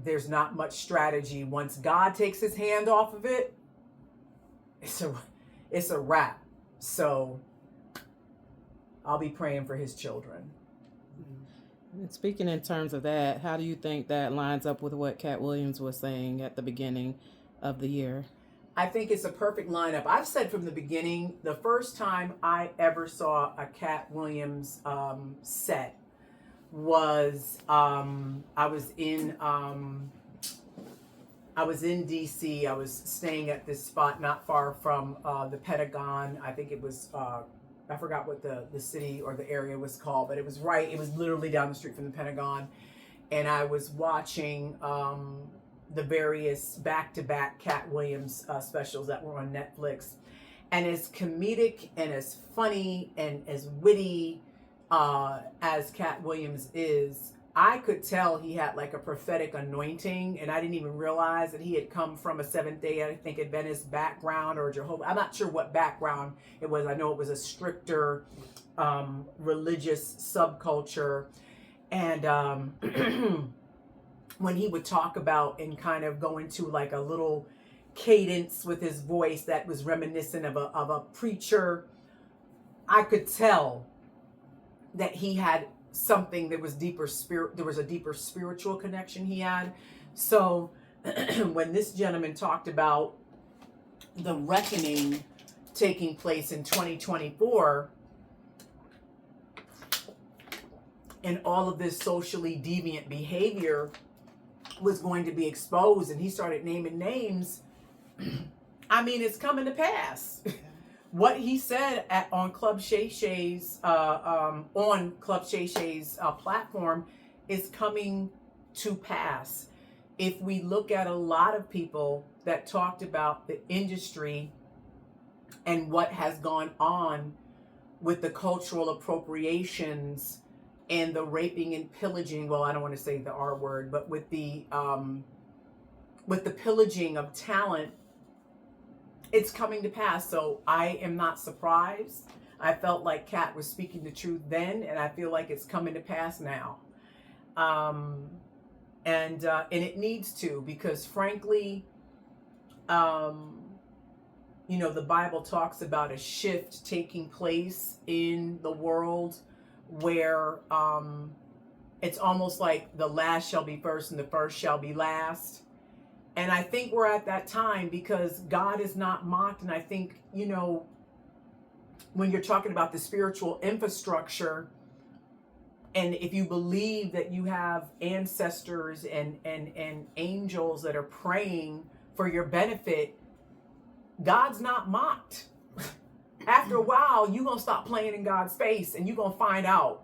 there's not much strategy. Once God takes his hand off of it, it's a wrap. So I'll be praying for his children. And speaking in terms of that, how do you think that lines up with what Katt Williams was saying at the beginning of the year? I think it's a perfect lineup. I've said from the beginning, the first time I ever saw a Katt Williams set was I was in DC. I was staying at this spot not far from the Pentagon. I think it was I forgot what the city or the area was called, but it was literally down the street from the Pentagon. And I was watching the various back-to-back Katt Williams specials that were on Netflix. And as comedic and as funny and as witty as Katt Williams is, I could tell he had like a prophetic anointing, and I didn't even realize that he had come from a Seventh-day, I think, Adventist background or Jehovah. I'm not sure what background it was. I know it was a stricter religious subculture. And when he would talk about and kind of go into like a little cadence with his voice that was reminiscent of a preacher, I could tell that he had something that was deeper there was a deeper spiritual connection he had. So when this gentleman talked about the reckoning taking place in 2024 and all of this socially deviant behavior was going to be exposed, and he started naming names, I mean, it's coming to pass. What he said on Club 𝐓𝐶𝐶's platform is coming to pass. If we look at a lot of people that talked about the industry and what has gone on with the cultural appropriations and the raping and pillaging, well, I don't want to say the R word, but with the pillaging of talent, it's coming to pass. So I am not surprised. I felt like Katt was speaking the truth then, and I feel like it's coming to pass now. And it needs to, because frankly, you know, the Bible talks about a shift taking place in the world where it's almost like the last shall be first and the first shall be last. And I think we're at that time because God is not mocked. And I think, you know, when you're talking about the spiritual infrastructure, and if you believe that you have ancestors and angels that are praying for your benefit, God's not mocked. After a while, you're going to stop playing in God's space and you're going to find out.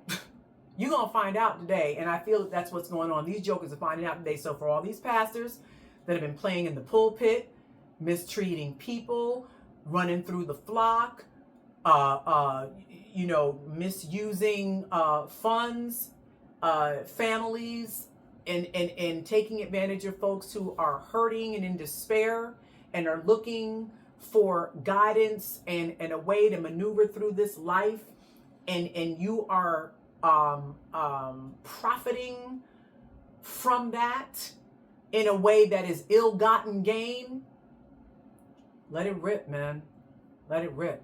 You're going to find out today. And I feel that that's what's going on. These jokers are finding out today. So for all these pastors that have been playing in the pulpit, mistreating people, running through the flock, you know, misusing funds, families, and taking advantage of folks who are hurting and in despair and are looking for guidance and a way to maneuver through this life, and you are profiting from that in a way that is ill-gotten gain. Let it rip, man. Let it rip.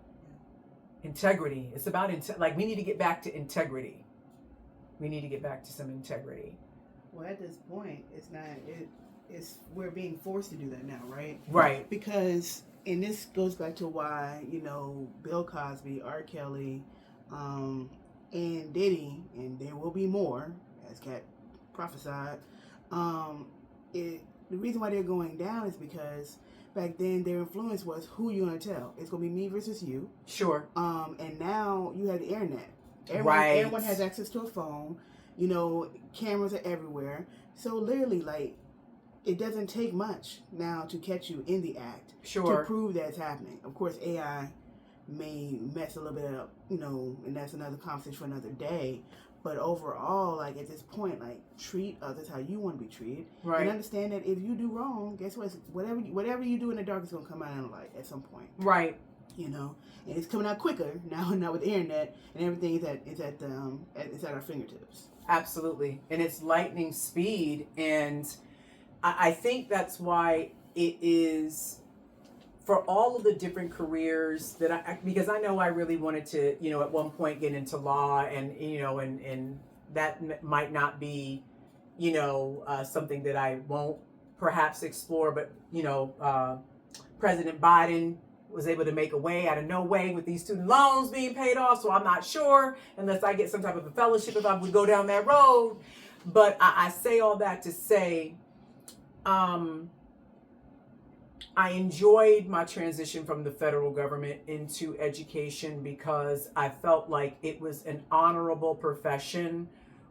Integrity. It's about like we need to get back to integrity. We need to get back to some integrity. Well, at this point, it's not. It's we're being forced to do that now, right? Right. Because, and this goes back to why, you know, Bill Cosby, R. Kelly, and Diddy, and there will be more, as Katt prophesied. The reason why they're going down is because back then their influence was who you gonna tell. It's gonna be me versus you. Sure. And now you have the internet. Everyone has access to a phone. You know, cameras are everywhere. So literally, like, it doesn't take much now to catch you in the act. Sure. To prove that it's happening. Of course, AI may mess a little bit up, you know, and that's another conversation for another day. But overall, like, at this point, like, treat others how you want to be treated. Right. And understand that if you do wrong, guess what? Whatever you do in the dark is going to come out in the light at some point. Right. You know, and it's coming out quicker now with the internet, and everything is at our fingertips. Absolutely. And it's lightning speed. And I think that's why it is for all of the different careers that because I know I really wanted to, at one point get into law, and, and that might not be, something that I won't perhaps explore, but, President Biden was able to make a way out of no way with these student loans being paid off. So I'm not sure, unless I get some type of a fellowship, if I would go down that road. But I say all that to say, I enjoyed my transition from the federal government into education because I felt like it was an honorable profession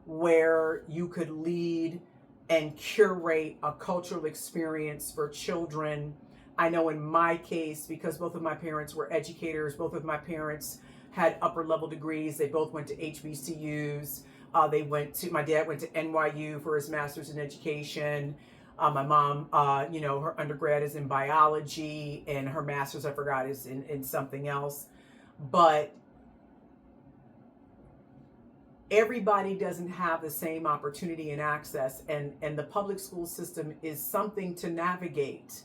where you could lead and curate a cultural experience for children. I know in my case, because both of my parents were educators, both of my parents had upper level degrees. They both went to HBCUs. My dad went to NYU for his master's in education. My mom, her undergrad is in biology, and her master's, I forgot, is in something else. But everybody doesn't have the same opportunity and access, and the public school system is something to navigate.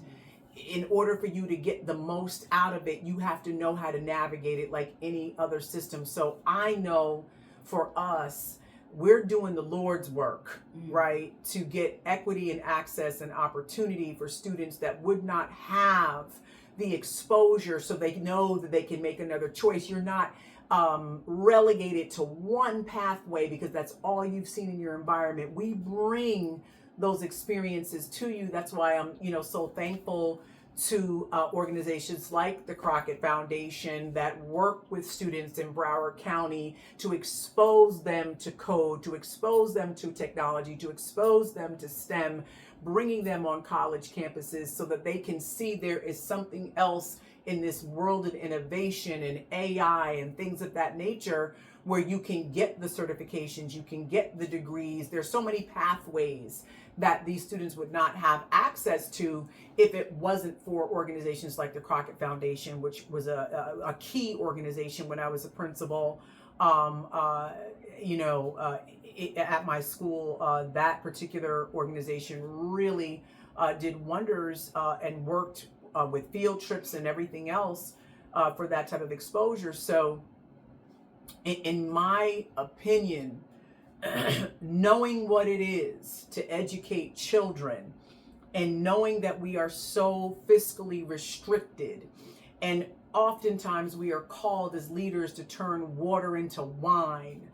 In order for you to get the most out of it, you have to know how to navigate it like any other system. So I know for us, we're doing the Lord's work, right? To get equity and access and opportunity for students that would not have the exposure, so they know that they can make another choice. You're not relegated to one pathway because that's all you've seen in your environment. We bring those experiences to you. That's why I'm, so thankful to organizations like the Crockett Foundation that work with students in Broward County to expose them to code, to expose them to technology, to expose them to STEM, bringing them on college campuses so that they can see there is something else in this world of innovation and AI and things of that nature, where you can get the certifications, you can get the degrees. There's so many pathways that these students would not have access to if it wasn't for organizations like the Crockett Foundation, which was a key organization when I was a principal. At my school, that particular organization really did wonders and worked with field trips and everything else for that type of exposure. So in my opinion, knowing what it is to educate children, and knowing that we are so fiscally restricted, and oftentimes we are called as leaders to turn water into wine,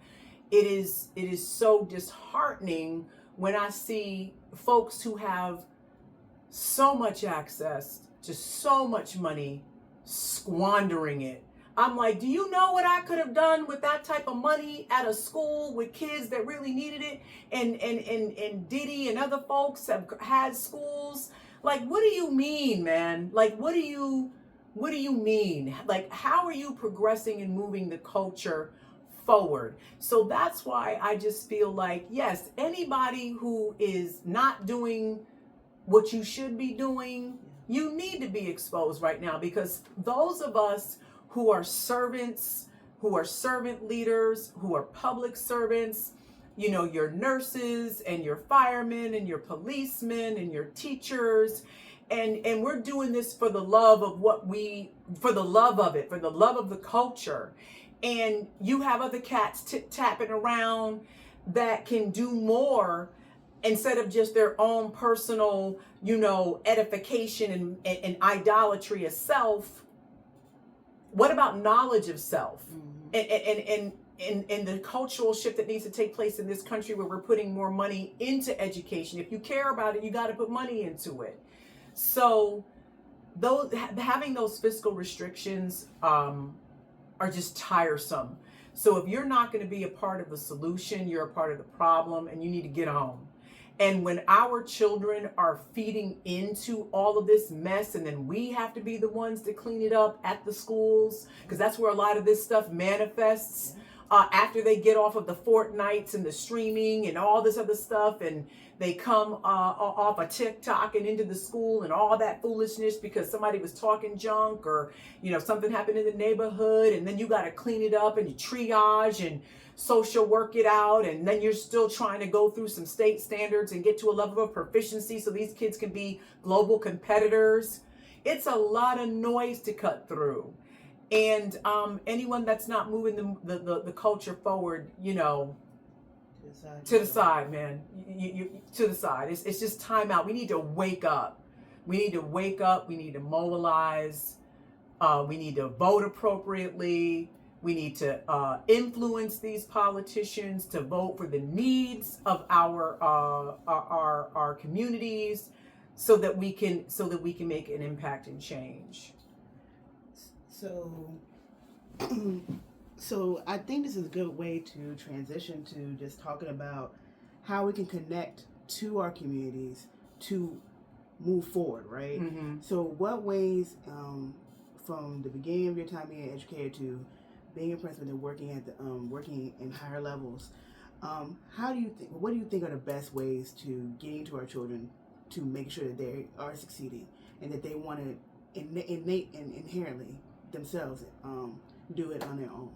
it is so disheartening when I see folks who have so much access to so much money squandering it. I'm like, do you know what I could have done with that type of money at a school with kids that really needed it? And Diddy and other folks have had schools. Like, what do you mean, man? Like, what do you mean? Like, how are you progressing and moving the culture forward? So that's why I just feel like, yes, anybody who is not doing what you should be doing, you need to be exposed right now, because those of us who are servants, who are servant leaders, who are public servants, your nurses and your firemen and your policemen and your teachers, and we're doing this for the love of for the love of the culture. And you have other cats tapping around that can do more instead of just their own personal, edification and idolatry of self. What about knowledge of self? And the cultural shift that needs to take place in this country, where we're putting more money into education. If you care about it, you got to put money into it. So having those fiscal restrictions are just tiresome. So if you're not going to be a part of the solution, you're a part of the problem, and you need to get on. And when our children are feeding into all of this mess, and then we have to be the ones to clean it up at the schools, because that's where a lot of this stuff manifests. after they get off of the Fortnites and the streaming and all this other stuff, and they come off of TikTok and into the school and all that foolishness because somebody was talking junk, or something happened in the neighborhood, and then you got to clean it up and you triage and social work it out, and then you're still trying to go through some state standards and get to a level of proficiency so these kids can be global competitors. It's a lot of noise to cut through. And anyone that's not moving the culture forward, to the side, man. You to the side. It's just time out. We need to wake up. We need to wake up. We need to mobilize. We need to vote appropriately. We need to influence these politicians to vote for the needs of our communities, so that we can make an impact and change. So I think this is a good way to transition to just talking about how we can connect to our communities to move forward, right? Mm-hmm. So what ways, from the beginning of your time being an educator to being a principal and working in higher levels, what do you think are the best ways to getting to our children to make sure that they are succeeding and that they want to innate and inherently themselves do it on their own?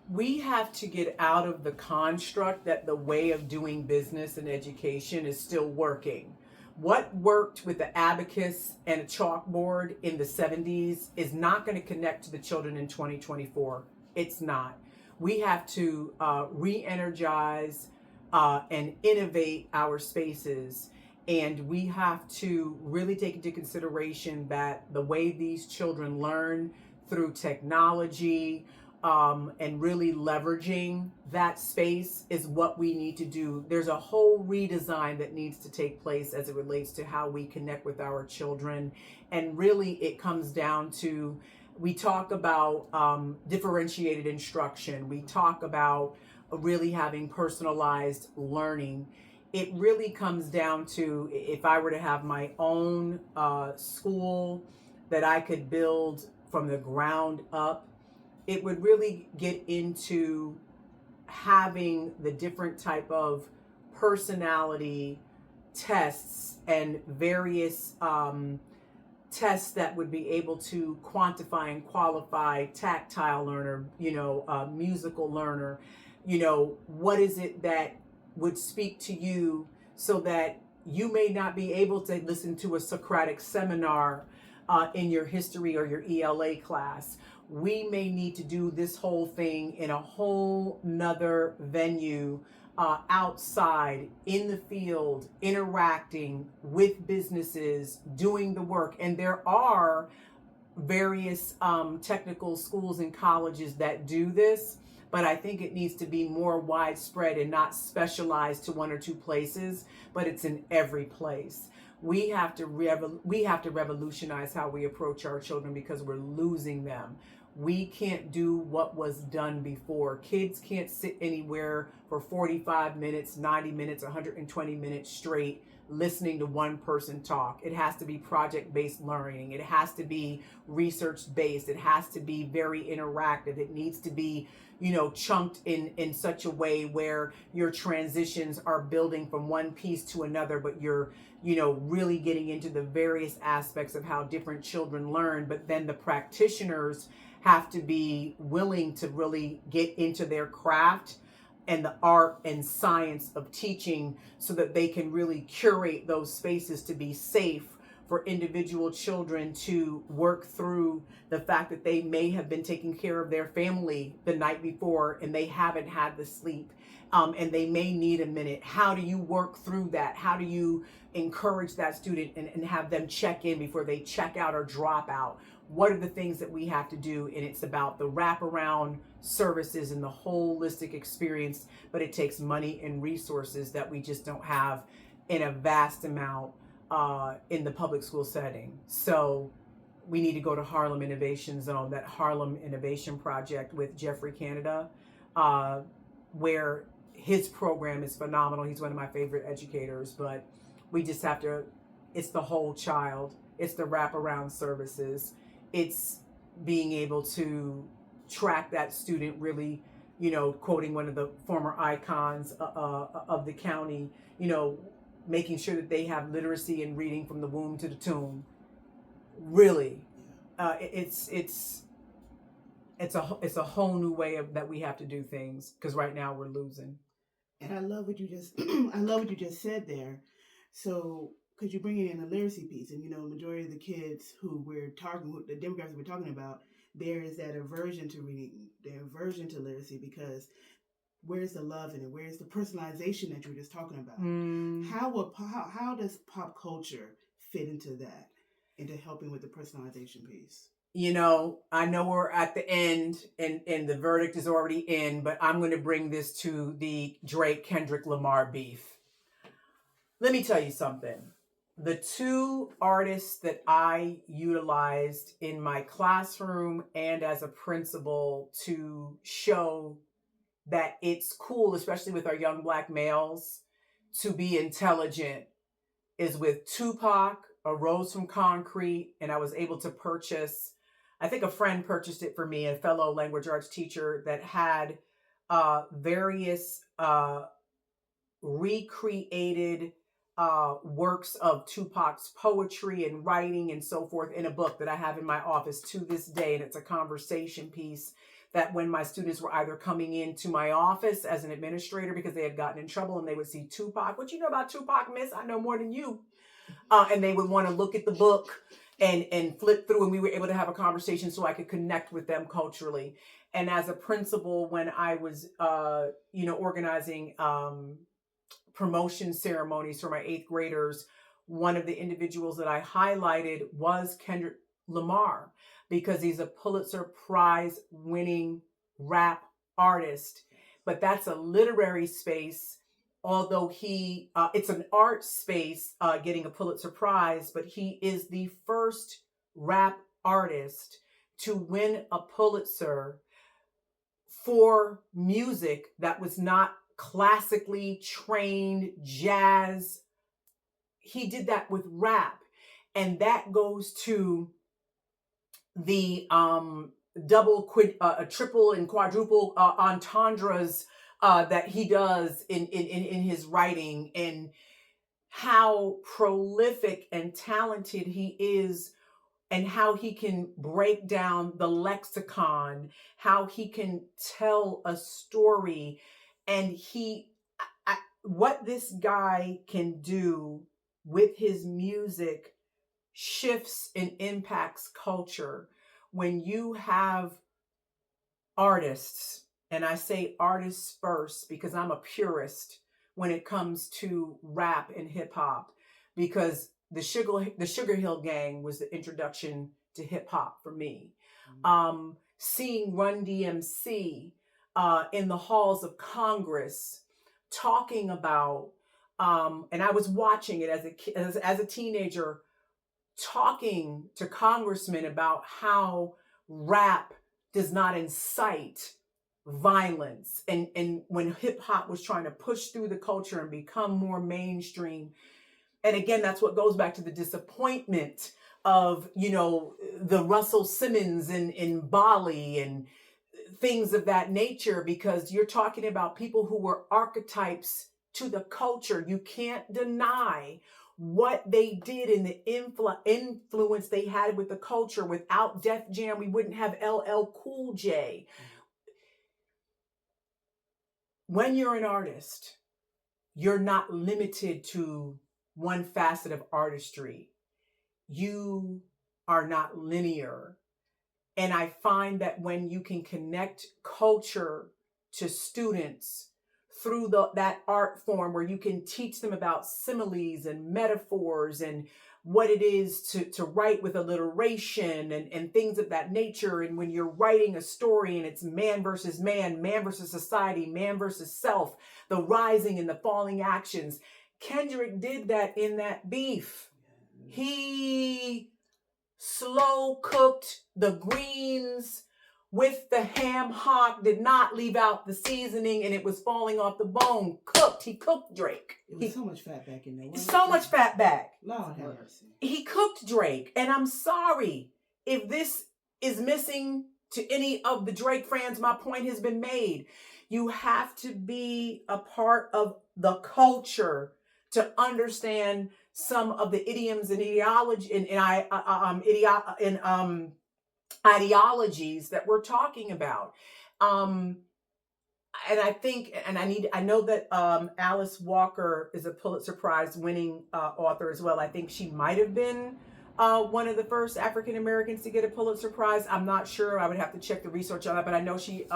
We have to get out of the construct that the way of doing business and education is still working. What worked with the abacus and a chalkboard in the 70s is not going to connect to the children in 2024. It's not. We have to re-energize and innovate our spaces. And we have to really take into consideration that the way these children learn through technology, and really leveraging that space is what we need to do. There's a whole redesign that needs to take place as it relates to how we connect with our children. And really it comes down to, we talk about differentiated instruction. We talk about really having personalized learning. It really comes down to, if I were to have my own school that I could build from the ground up, it would really get into having the different type of personality tests and various tests that would be able to quantify and qualify tactile learner, musical learner, what is it that would speak to you, so that you may not be able to listen to a Socratic seminar in your history or your ELA class. We may need to do this whole thing in a whole nother venue, outside, in the field, interacting with businesses, doing the work. And there are various technical schools and colleges that do this, but I think it needs to be more widespread and not specialized to one or two places, but it's in every place. We have to revolutionize how we approach our children, because we're losing them. We can't do what was done before. Kids can't sit anywhere for 45 minutes, 90 minutes, 120 minutes straight listening to one person talk. It has to be project-based learning. It has to be research-based. It has to be very interactive. It needs to be, chunked in such a way where your transitions are building from one piece to another, but you're, really getting into the various aspects of how different children learn. But then the practitioners have to be willing to really get into their craft and the art and science of teaching, so that they can really curate those spaces to be safe for individual children to work through the fact that they may have been taking care of their family the night before and they haven't had the sleep, and they may need a minute. How do you work through that? How do you encourage that student and have them check in before they check out or drop out? What are the things that we have to do? And it's about the wraparound services and the holistic experience, but it takes money and resources that we just don't have in a vast amount in the public school setting. So we need to go to Harlem Innovation Zone, that Harlem Innovation Project with Jeffrey Canada, where his program is phenomenal. He's one of my favorite educators, but we just have to, it's the whole child. It's the wraparound services. It's being able to track that student really quoting one of the former icons of the county, making sure that they have literacy and reading from the womb to the tomb. Really, it's a whole new way that we have to do things, because right now we're losing. And I love what you just said there. So, because you're bringing in the literacy piece, and majority of the kids who the demographics we're talking about, there is that aversion to reading, the aversion to literacy, because where's the love in it? Where's the personalization that you were just talking about? How does pop culture fit into that, into helping with the personalization piece? I know we're at the end and the verdict is already in, but I'm going to bring this to the Kendrick Lamar beef. Let me tell you something. The two artists that I utilized in my classroom and as a principal to show that it's cool, especially with our young Black males, to be intelligent, is with Tupac, A Rose from Concrete, and I was able to purchase, I think a friend purchased it for me, a fellow language arts teacher, that had various recreated works of Tupac's poetry and writing and so forth in a book that I have in my office to this day. And it's a conversation piece that when my students were either coming into my office as an administrator because they had gotten in trouble and they would see Tupac, what you know about Tupac, miss? I know more than you. And they would want to look at the book and flip through, and we were able to have a conversation so I could connect with them culturally. And as a principal, when I was, organizing promotion ceremonies for my 8th graders, one of the individuals that I highlighted was Kendrick Lamar, because he's a Pulitzer Prize winning rap artist. But that's a literary space, although it's an art space getting a Pulitzer Prize, but he is the first rap artist to win a Pulitzer for music that was not classically trained jazz. He did that with rap. And that goes to the triple and quadruple entendres that he does in his writing, and how prolific and talented he is, and how he can break down the lexicon, how he can tell a story. And what this guy can do with his music shifts and impacts culture. When you have artists, and I say artists first because I'm a purist when it comes to rap and hip hop, because the Sugar Hill Gang was the introduction to hip hop for me. Seeing Run DMC in the halls of Congress talking about, and I was watching it as a teenager, talking to congressmen about how rap does not incite violence, and when hip hop was trying to push through the culture and become more mainstream. And again, that's what goes back to the disappointment of, the Russell Simmons in Bali and things of that nature, because you're talking about people who were archetypes to the culture. You can't deny what they did and the influence they had with the culture. Without Def Jam, we wouldn't have LL Cool J. When you're an artist, you're not limited to one facet of artistry. You are not linear. And I find that when you can connect culture to students through that art form, where you can teach them about similes and metaphors and what it is to write with alliteration and things of that nature. And when you're writing a story and it's man versus society, man versus self, the rising and the falling actions. Kendrick did that in that beef. He slow cooked the greens with the ham hock, did not leave out the seasoning, and it was falling off the bone. He cooked Drake. It was so much fat back in there. So much fat back. Lord have mercy. He cooked Drake. And I'm sorry if this is missing To any of the Drake fans, my point has been made. You have to be a part of the culture to understand some of the idioms and ideologies that we're talking about. And I think, and I know that Alice Walker is a Pulitzer Prize winning author as well. I think she might have been one of the first African Americans to get a Pulitzer Prize. I'm not sure. I would have to check the research on that, but I know she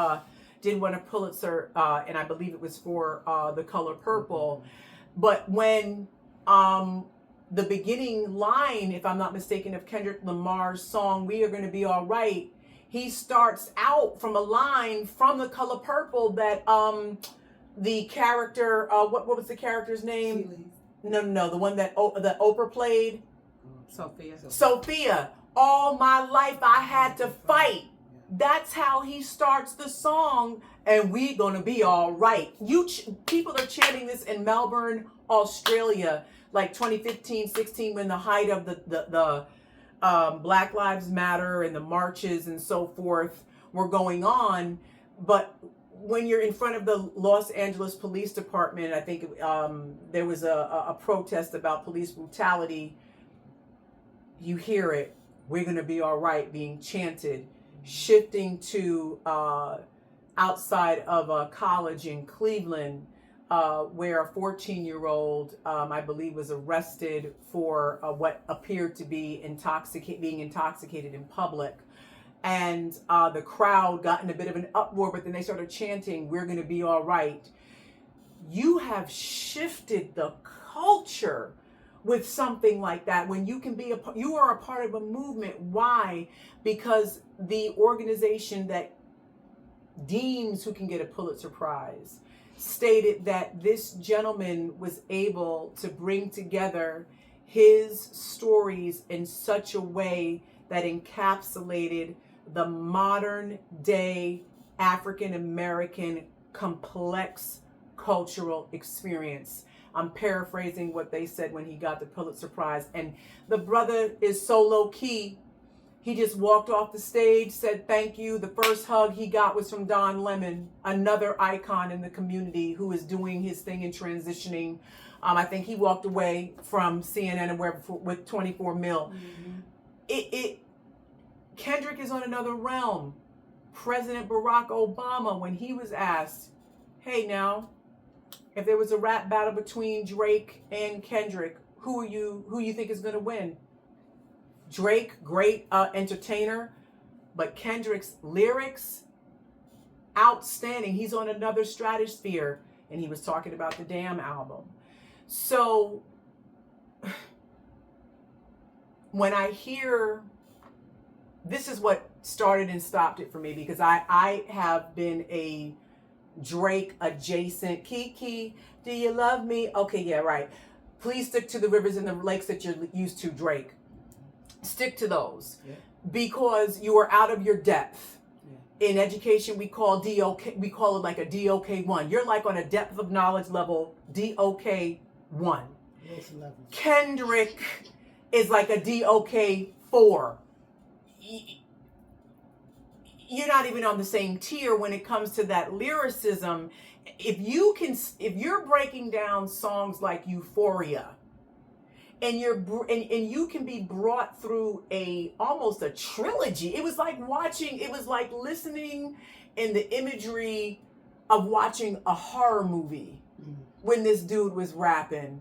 did win a Pulitzer, and I believe it was for The Color Purple. But when the beginning line, if I'm not mistaken, of Kendrick Lamar's song, "We Are Gonna Be All Right," he starts out from a line from The Color Purple that the character, what was the character's name? No, the one that Oprah played. Sophia. All my life I had to fight. That's how he starts the song, and we gonna be all right. People are chanting this in Melbourne, Australia, like 2015, 16, when the height of the Black Lives Matter and the marches and so forth were going on. But when you're in front of the Los Angeles Police Department, I think there was a protest about police brutality. You hear it, "We're gonna be all right," being chanted, shifting to outside of a college in Cleveland, where a 14-year-old, I believe, was arrested for what appeared to be being intoxicated in public. And the crowd got in a bit of an uproar, but then they started chanting, "We're going to be all right." You have shifted the culture with something like that. When you are a part of a movement. Why? Because the organization that deems who can get a Pulitzer Prize stated that this gentleman was able to bring together his stories in such a way that encapsulated the modern day African American complex cultural experience. I'm paraphrasing what they said when he got the Pulitzer Prize. And the brother is so low key. He just walked off the stage, said thank you. The first hug he got was from Don Lemon, another icon in the community who is doing his thing and transitioning. I think he walked away from CNN and wherever with 24 mil. Kendrick is on another realm. President Barack Obama, when he was asked, "Hey, now, if there was a rap battle between Drake and Kendrick, who you think is going to win?" Drake, great entertainer, but Kendrick's lyrics, outstanding. He's on another stratosphere, and he was talking about the Damn album. So when I hear, this is what started and stopped it for me, because I have been a Drake adjacent. Kiki, do you love me? Okay, yeah, right. Please stick to the rivers and the lakes that you're used to, Drake. Stick to those, because you are out of your depth. In education, we call it like a DOK1. You're like on a depth of knowledge level, DOK1. Kendrick is like a DOK4. You're not even on the same tier when it comes to that lyricism. If you're breaking down songs like Euphoria, and you can be brought through almost a trilogy. It was like listening in the imagery of watching a horror movie when this dude was rapping,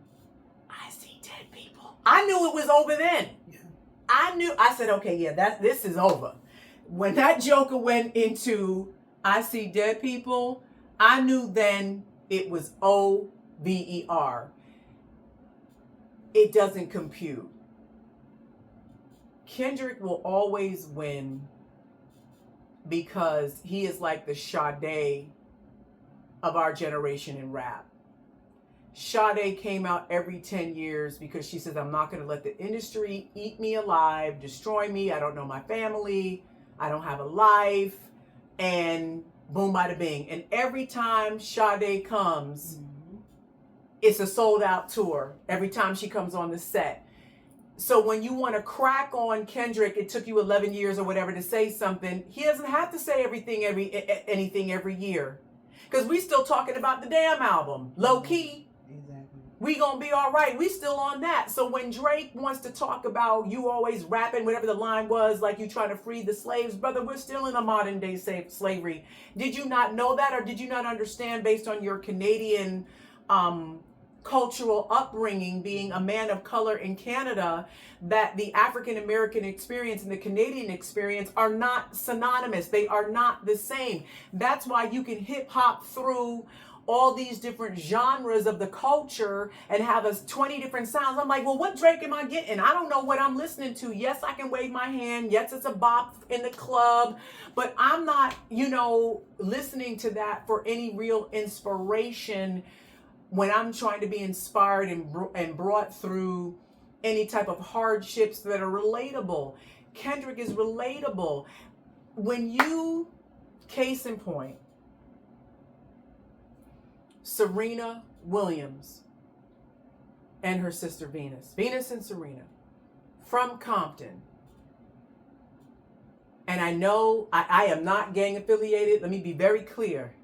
"I see dead people." I knew it was over then. I said, okay, yeah, this is over. When that Joker went into "I see dead people," I knew then it was OVER. It doesn't compute. Kendrick will always win because he is like the Sade of our generation in rap. Sade came out every 10 years because she says, "I'm not going to let the industry eat me alive, destroy me. I don't know my family. I don't have a life." And boom, bada bing. And every time Sade comes, it's a sold out tour every time she comes on the set. So when you want to crack on Kendrick, it took you 11 years or whatever to say something. He doesn't have to say anything every year, because we still talking about the damn album. Low key, Exactly. we gonna be all right. We still on that. So when Drake wants to talk about you always rapping, whatever the line was, like you trying to free the slaves, brother, we're still in a modern day slavery. Did you not know that, or did you not understand, based on your Canadian cultural upbringing, being a man of color in Canada, that the African American experience and the Canadian experience are not synonymous? They are not the same. That's why you can hip hop through all these different genres of the culture and have us 20 different sounds. I'm like, well, what Drake am I getting? I don't know what I'm listening to. Yes, I can wave my hand. Yes, it's a bop in the club, but I'm not, listening to that for any real inspiration when I'm trying to be inspired and brought through any type of hardships that are relatable. Kendrick is relatable. When you, case in point, Serena Williams and her sister Venus and Serena from Compton. And I know I am not gang affiliated. Let me be very clear.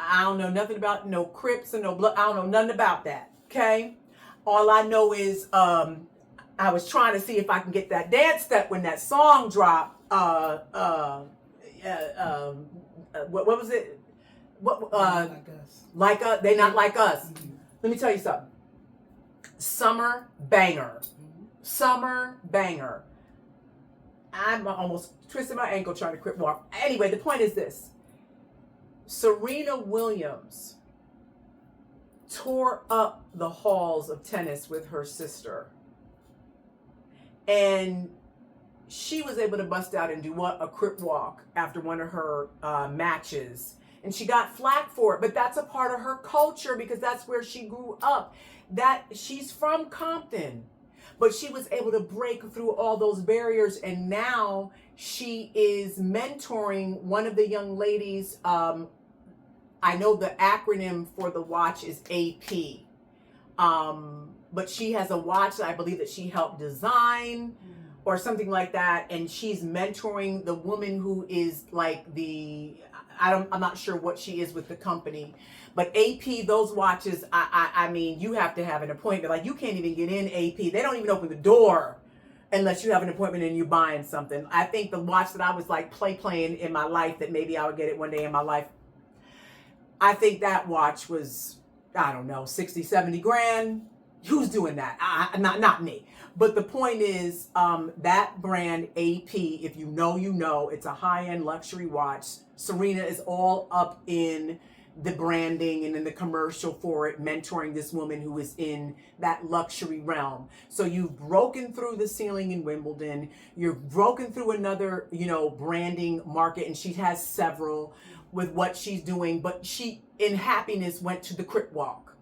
I don't know nothing about no Crips and no blood. I don't know nothing about that. Okay. All I know is I was trying to see if I can get that dance step when that song dropped. What was it? What Like us. Like us? They not like us. Let me tell you something. Summer banger. Summer banger. I'm almost twisting my ankle trying to Crip walk. Anyway, the point is this. Serena Williams tore up the halls of tennis with her sister. And she was able to bust out and do a Crip walk after one of her matches. And she got flack for it, but that's a part of her culture because that's where she grew up. That she's from Compton, but she was able to break through all those barriers. And now she is mentoring one of the young ladies. I know the acronym for the watch is AP. But she has a watch that I believe that she helped design or something like that. And she's mentoring the woman who is like I'm not sure what she is with the company, but AP, those watches, I mean, you have to have an appointment. Like you can't even get in AP. They don't even open the door unless you have an appointment and you're buying something. I think the watch that I was like playing in my life, that maybe I would get it one day in my life, I think that watch was, I don't know, 60, 70 grand. Who's doing that? Not me. But the point is, that brand AP, if you know, it's a high-end luxury watch. Serena is all up in the branding and in the commercial for it, mentoring this woman who is in that luxury realm. So you've broken through the ceiling in Wimbledon. You've broken through another, branding market, and she has several with what she's doing. But she, in happiness, went to the Crip walk.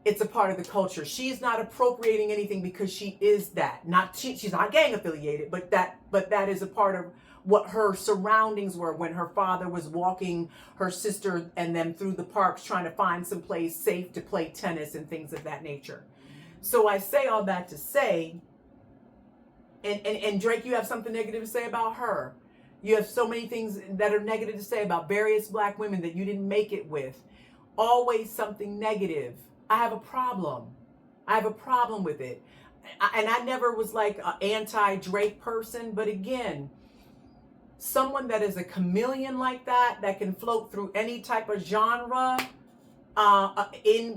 It's a part of the culture. She's not appropriating anything because she is that. She's not gang affiliated, but that is a part of what her surroundings were when her father was walking her sister and them through the parks trying to find some place safe to play tennis and things of that nature. So I say all that to say, and Drake, you have something negative to say about her. You have so many things that are negative to say about various black women that you didn't make it with. Always something negative. I have a problem. I have a problem with it. And I never was like an anti-Drake person, but again, someone that is a chameleon like that can float through any type of genre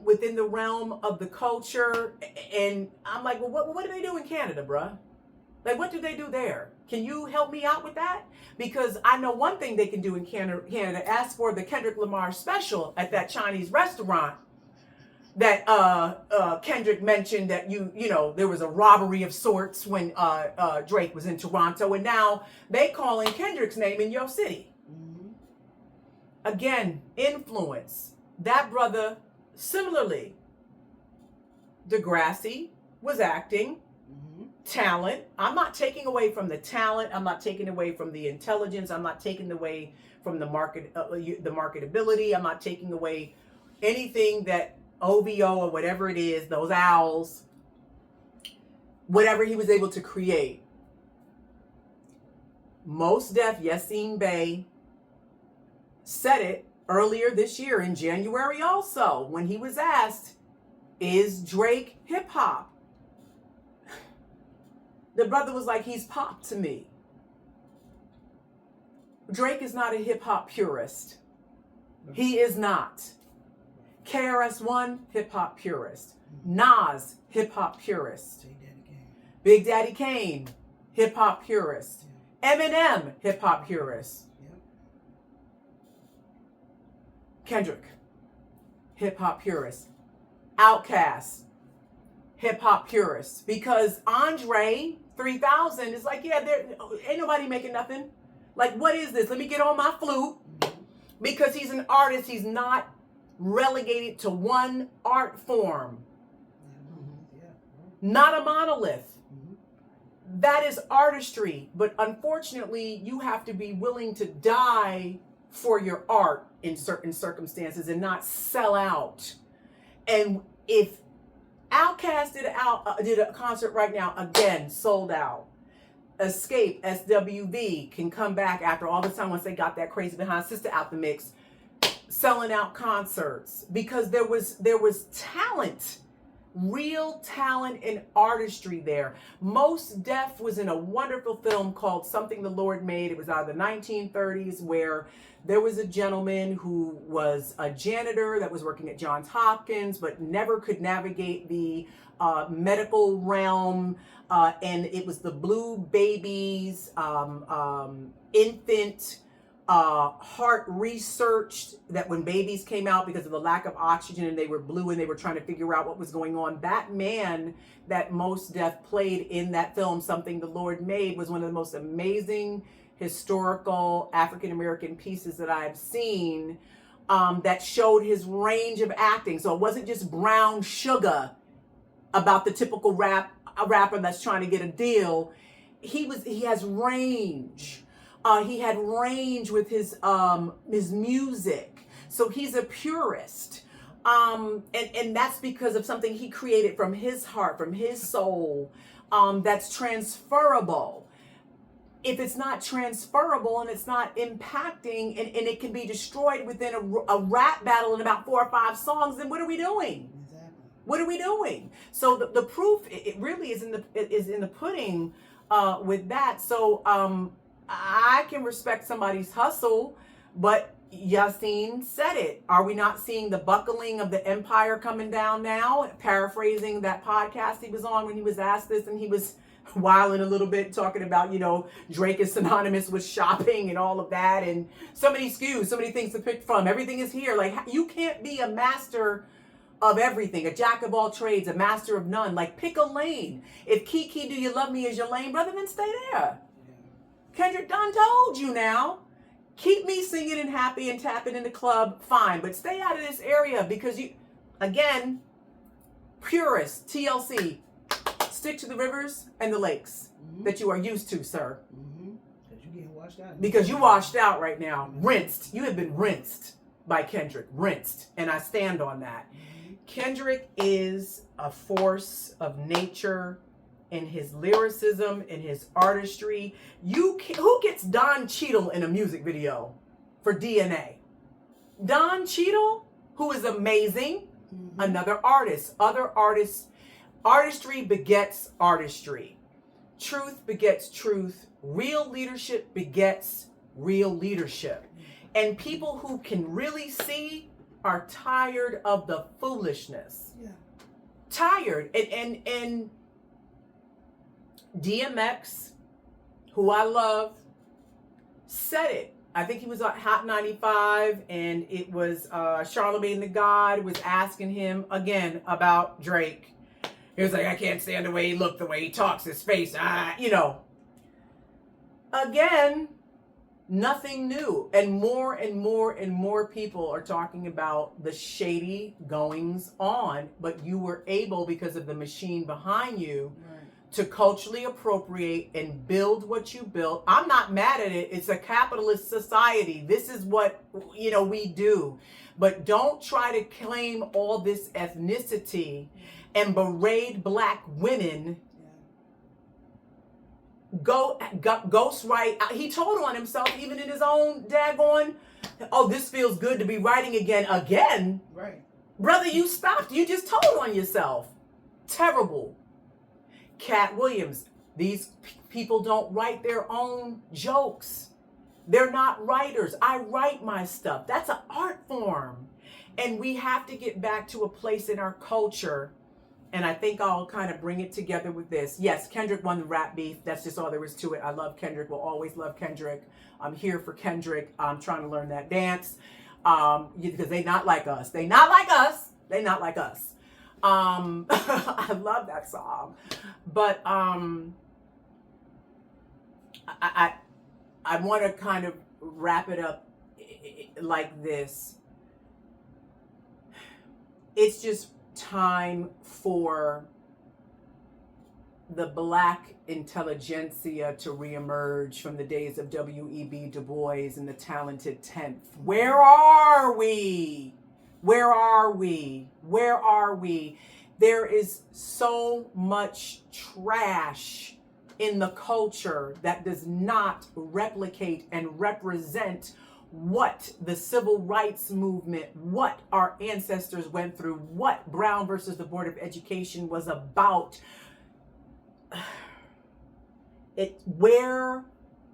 within the realm of the culture. And I'm like, well, what do they do in Canada, bruh? Like, what do they do there? Can you help me out with that? Because I know one thing they can do in Canada. Ask for the Kendrick Lamar special at that Chinese restaurant that Kendrick mentioned, that there was a robbery of sorts when Drake was in Toronto, and now they calling Kendrick's name in your city. Again, influence. That brother, similarly, Degrassi was acting, talent. I'm not taking away from the talent. I'm not taking away from the intelligence. I'm not taking away from the marketability. I'm not taking away anything that OVO or whatever it is, those owls. whatever he was able to create. Mos Def 𝐷𝐉𝐻𝐿 said it earlier this year in January also, when he was asked, is Drake hip hop? The brother was like, he's pop to me. Drake is not a hip hop purist. He is not. KRS-One, hip hop purist. Nas, hip hop purist. Big Daddy Kane, hip hop purist. Eminem, hip hop purist. Kendrick, hip hop purist. Outkast, hip hop purist. Because Andre 3000 is like, yeah, there ain't nobody making nothing. Like, what is this? Let me get on my flute. Because he's an artist, he's not relegated to one art form. Not a monolith. That is artistry. But unfortunately, you have to be willing to die for your art in certain circumstances and not sell out. And if Outkast did a concert right now, again, sold out. Escape, SWV, can come back after all this time once they got that crazy behind sister out the mix, selling out concerts because there was talent, real talent and artistry there. Mos Def was in a wonderful film called Something the Lord Made. It was out of the 1930s where there was a gentleman who was a janitor that was working at Johns Hopkins but never could navigate the medical realm. And it was the blue babies, infant heart research that when babies came out because of the lack of oxygen and they were blue and they were trying to figure out what was going on. That man that Mos Def played in that film, Something the Lord Made, was one of the most amazing historical African-American pieces that I've seen that showed his range of acting. So it wasn't just brown sugar about the typical rapper that's trying to get a deal. He has range. He had range with his music. So he's a purist. And that's because of something he created from his heart, from his soul, that's transferable. If it's not transferable and it's not impacting and it can be destroyed within a rap battle in about 4 or 5 songs, then what are we doing? What are we doing? So the proof, it really is in the pudding with that. So I can respect somebody's hustle, but Yasin said it. Are we not seeing the buckling of the empire coming down now? Paraphrasing that podcast he was on when he was asked this, and he was wilding a little bit, talking about, Drake is synonymous with shopping and all of that, and so many SKUs, so many things to pick from. Everything is here. Like, you can't be a master of everything, a jack of all trades, a master of none. Like, pick a lane. If �KeKe, Do You Love Me is your lane, brother, then stay there. Kendrick done told you now. Keep me singing and happy and tapping in the club, fine, but stay out of this area because you, again, purist, TLC, stick to the rivers and the lakes that you are used to, sir. Because you getting washed out. Because you washed out right now, rinsed. You have been rinsed by Kendrick, rinsed, and I stand on that. Kendrick is a force of nature in his lyricism, in his artistry. Who gets Don Cheadle in a music video for DNA? Don Cheadle, who is amazing, another artist. Other artists, artistry begets artistry. Truth begets truth. Real leadership begets real leadership. And people who can really see are tired of the foolishness. Yeah. Tired. And DMX, who I love, said it. I think he was on Hot 95, and it was Charlemagne the God was asking him again about Drake. He was like, I can't stand the way he looked, the way he talks, his face, Again, nothing new. And more and more and more people are talking about the shady goings on, but you were able, because of the machine behind you, to culturally appropriate and build what you built. I'm not mad at it. It's a capitalist society. This is what, we do. But don't try to claim all this ethnicity and berate black women ghost write. He told on himself even in his own daggone, oh, this feels good to be writing again. Right. Brother, you stopped. You just told on yourself. Terrible. Cat Williams. These people don't write their own jokes. They're not writers. I write my stuff. That's an art form. And we have to get back to a place in our culture. And I think I'll kind of bring it together with this. Yes, Kendrick won the rap beef. That's just all there is to it. I love Kendrick. Will always love Kendrick. I'm here for Kendrick. I'm trying to learn that dance. Because they not like us. They not like us. They not like us. I love that song. But I want to kind of wrap it up like this. It's just time for the Black intelligentsia to reemerge from the days of W.E.B. Du Bois and the Talented Tenth. Where are we? Where are we? Where are we? There is so much trash in the culture that does not replicate and represent what the civil rights movement, what our ancestors went through, what Brown versus the Board of Education was about. Where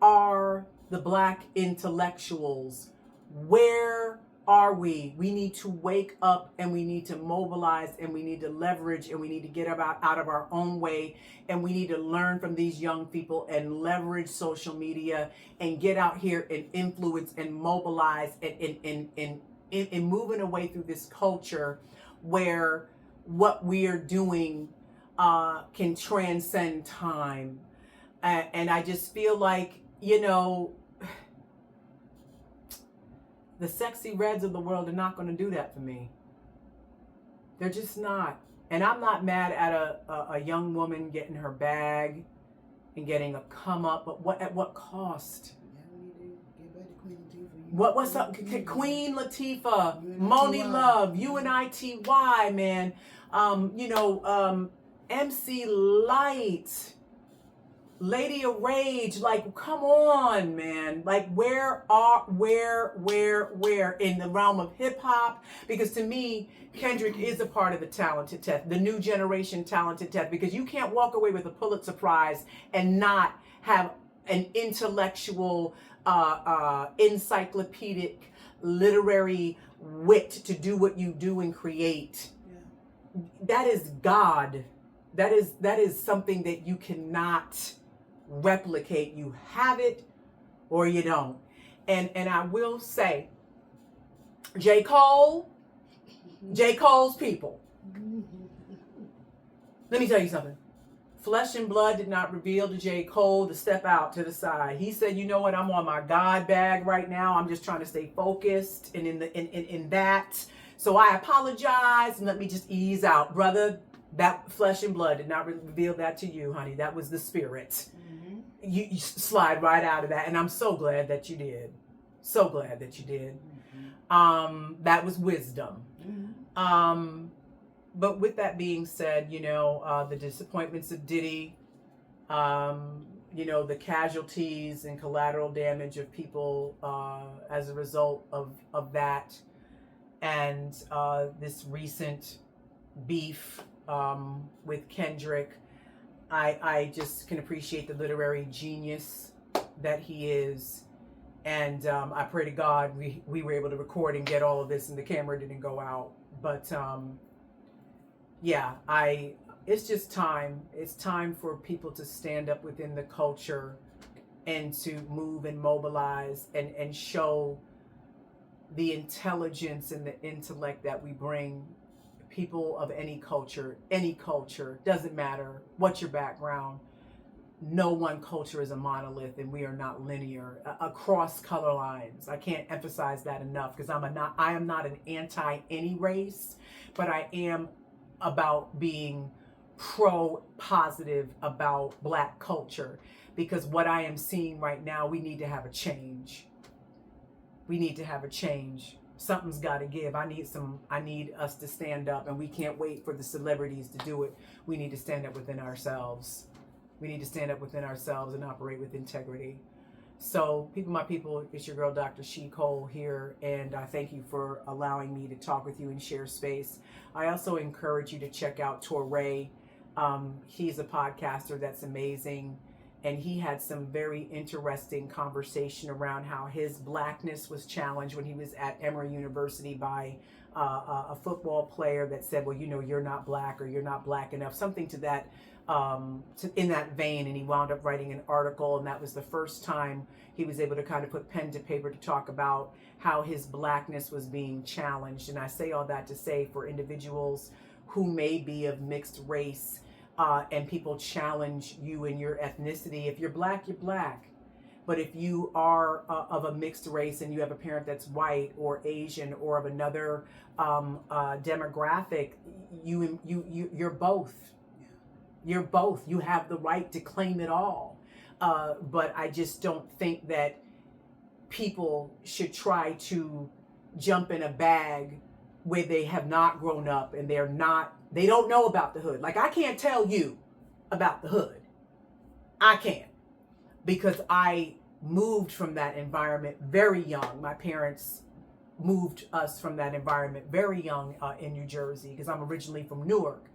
are the Black intellectuals? Where are we? We need to wake up and we need to mobilize and we need to leverage and we need to get out of our own way and we need to learn from these young people and leverage social media and get out here and influence and mobilize and moving away through this culture where what we are doing can transcend time. And I just feel like, the sexy reds of the world are not going to do that for me. They're just not. And I'm not mad at a young woman getting her bag and getting a come up, but at what cost? What's up? Queen Latifah, Moni Love, 𝐸𝐈𝐒, man. MC Light, Lady of Rage, like, come on, man. Like, where in the realm of hip hop? Because to me, Kendrick is a part of the Talented Tenth, the new generation Talented Tenth, because you can't walk away with a Pulitzer Prize and not have an intellectual, encyclopedic, literary wit to do what you do and create. Yeah. That is God. That is something that you cannot replicate. You have it or you don't. And I will say, 𝐤𝐔𝐿's people. Let me tell you something. Flesh and blood did not reveal to 𝐤𝐔𝐿 to step out to the side. He said, you know what, I'm on my God bag right now. I'm just trying to stay focused and in that. So I apologize and let me just ease out. Brother, that flesh and blood did not reveal that to you, honey. That was the spirit. You slide right out of that, and I'm so glad that you did. So glad that you did. That was wisdom. But with that being said, the disappointments of Diddy, the casualties and collateral damage of people as a result of that, and this recent beef with Kendrick. I just can appreciate the literary genius that he is. And I pray to God we were able to record and get all of this and the camera didn't go out. But it's just time. It's time for people to stand up within the culture and to move and mobilize and show the intelligence and the intellect that we bring. People of any culture, doesn't matter what's your background. No one culture is a monolith, and we are not linear across color lines. I can't emphasize that enough because I am not an anti any race, but I am about being positive about Black culture, because what I am seeing right now, we need to have a change. Something's got to give. I need us to stand up, and we can't wait for the celebrities to do it. We need to stand up within ourselves. We need to stand up within ourselves and operate with integrity. So, people, my people, it's your girl, Dr. 𝐿𝐒Cole here, and I thank you for allowing me to talk with you and share space. I also encourage you to check out 𝐄𝐍𝐉𝐎. He's a podcaster that's amazing, and he had some very interesting conversation around how his blackness was challenged when he was at Emory University by a football player that said, well, you know, you're not black, or you're not black enough, something to that in that vein. And he wound up writing an article, and that was the first time he was able to kind of put pen to paper to talk about how his blackness was being challenged. And I say all that to say, for individuals who may be of mixed race, and people challenge you in your ethnicity, if you're black, you're black. But if you are of a mixed race and you have a parent that's white or Asian or of another demographic, you're both. You're both. You have the right to claim it all. But I just don't think that people should try to jump in a bag where they have not grown up and they don't know about the hood. Like, I can't tell you about the hood. I can't, because I moved from that environment very young. My parents moved us from that environment very young in New Jersey, because I'm originally from Newark.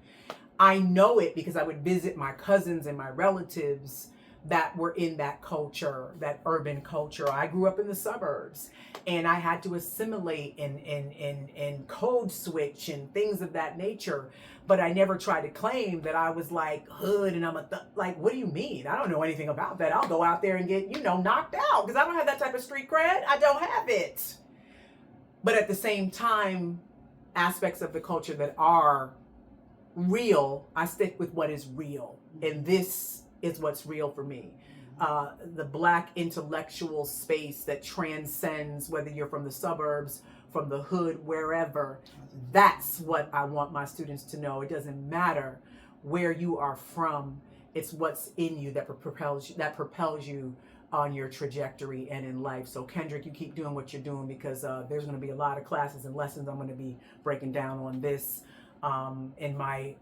I know it because I would visit my cousins and my relatives that were in that culture, that urban culture. I grew up in the suburbs, and I had to assimilate and code switch and things of that nature. But I never tried to claim that I was like hood and I'm like, what do you mean? I don't know anything about that. I'll go out there and get, knocked out, because I don't have that type of street cred. I don't have it. But at the same time, aspects of the culture that are real, I stick with what is real. And this is what's real for me. The black intellectual space that transcends whether you're from the suburbs, from the hood, wherever. That's what I want my students to know. It doesn't matter where you are from. It's what's in you that propels you on your trajectory and in life. So Kendrick, you keep doing what you're doing, because there's going to be a lot of classes and lessons I'm going to be breaking down on this in my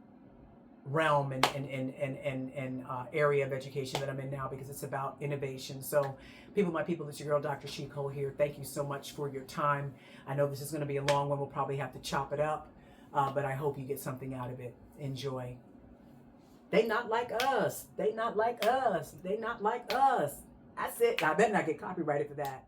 realm and area of education that I'm in now, because it's about innovation. So people, my people, it's your girl, Dr. 𝐿𝐒Cole here. Thank you so much for your time. I know this is going to be a long one. We'll probably have to chop it up, but I hope you get something out of it. Enjoy. They not like us. They not like us. They not like us. That's it. I better not get copyrighted for that.